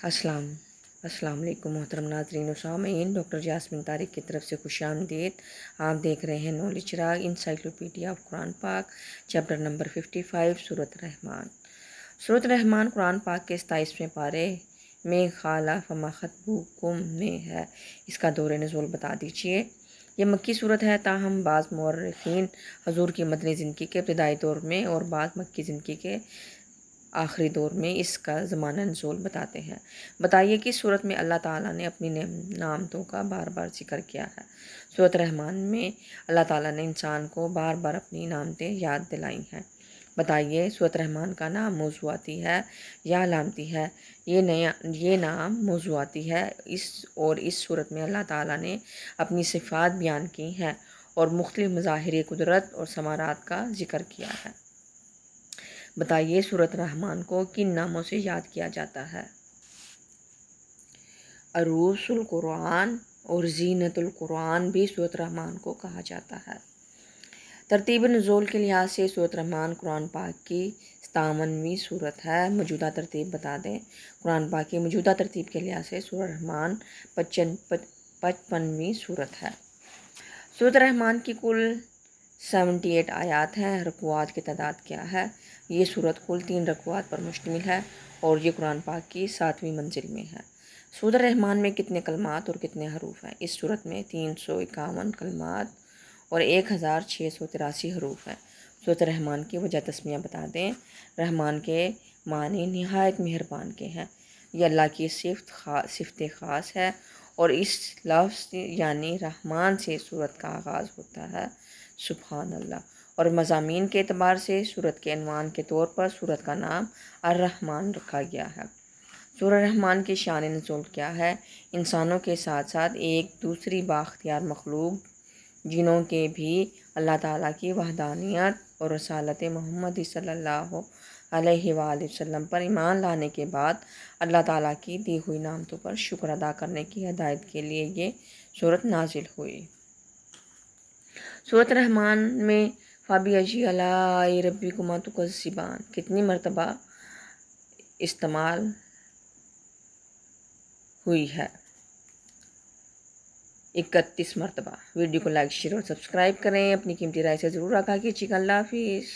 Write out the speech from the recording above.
السلام علیکم محترم ناظرین و سامعین، ڈاکٹر جاسمین طارق کی طرف سے خوش آمدید۔ آپ دیکھ رہے ہیں نالج چراغ انسائکلوپیڈیا آف قرآن پاک، چیپٹر نمبر 55، سورۃ الرحمن۔ سورۃ الرحمن قرآن پاک کے 27ویں پارے میں خالا فما خطبکم میں ہے۔ اس کا دور نزول بتا دیجیے۔ یہ مکی صورت ہے، تاہم بعض مورخین حضور کی مدنی زندگی کے ابتدائی دور میں اور بعض مکی زندگی کے آخری دور میں اس کا زمانہ نزول بتاتے ہیں۔ بتائیے کہ سورت میں اللہ تعالیٰ نے اپنی نعمتوں کا بار بار ذکر کیا ہے۔ سورۃ الرحمن میں اللہ تعالیٰ نے انسان کو بار بار اپنی نعمتیں یاد دلائی ہیں۔ بتائیے سورۃ الرحمن کا نام موضوعاتی ہے یا علامتی ہے؟ یہ نام موضوعاتی ہے، اور اس سورت میں اللہ تعالیٰ نے اپنی صفات بیان کی ہیں اور مختلف مظاہر قدرت اور ثمرات کا ذکر کیا ہے۔ بتائیے سورۃ الرحمن کو کن ناموں سے یاد کیا جاتا ہے؟ عروس القرآن اور زینت القرآن بھی سورۃ الرحمن کو کہا جاتا ہے۔ ترتیب نزول کے لحاظ سے سورۃ الرحمن قرآن پاک کی 57ویں صورت ہے۔ موجودہ ترتیب بتا دیں۔ قرآن پاک کی موجودہ ترتیب کے لحاظ سے سورۃ الرحمن 55ویں صورت ہے۔ سورۃ الرحمن کی کل 78 آیات ہیں۔ رکوعات کی تعداد کیا ہے؟ یہ صورت کل 3 رکوعات پر مشتمل ہے اور یہ قرآن پاک کی 7ویں منزل میں ہے۔ سورۃ الرحمن میں کتنے کلمات اور کتنے حروف ہیں؟ اس صورت میں 351 کلمات اور 1683 حروف ہیں۔ سورۃ الرحمن کی وجہ تسمیہ بتا دیں۔ رحمان کے معنی نہایت مہربان کے ہیں۔ یہ اللہ کی صفت خاص ہے اور اس لفظ یعنی رحمان سے سورت کا آغاز ہوتا ہے۔ سبحان اللہ۔ اور مضامین کے اعتبار سے سورت کے عنوان کے طور پر سورت کا نام الرحمن رکھا گیا ہے۔ سورۃ الرحمن کی شان نزول کیا ہے؟ انسانوں کے ساتھ ساتھ ایک دوسری بااختیار مخلوق جنوں کے بھی اللہ تعالیٰ کی وحدانیت اور رسالت محمد صلی اللہ علیہ وآلہ وسلم پر ایمان لانے کے بعد اللہ تعالیٰ کی دی ہوئی نعمتوں پر شکر ادا کرنے کی ہدایت کے لیے یہ سورت نازل ہوئی۔ سورۃ الرحمن میں فَبِأَيِّ آلَاءِ رَبِّكُمَا تُكَذِّبَانِ کتنی مرتبہ استعمال ہوئی ہے؟ 31 مرتبہ۔ ویڈیو کو لائک، شیئر اور سبسکرائب کریں۔ اپنی قیمتی رائے سے ضرور آگاہ کیجیے گا۔ اللہ حافظ۔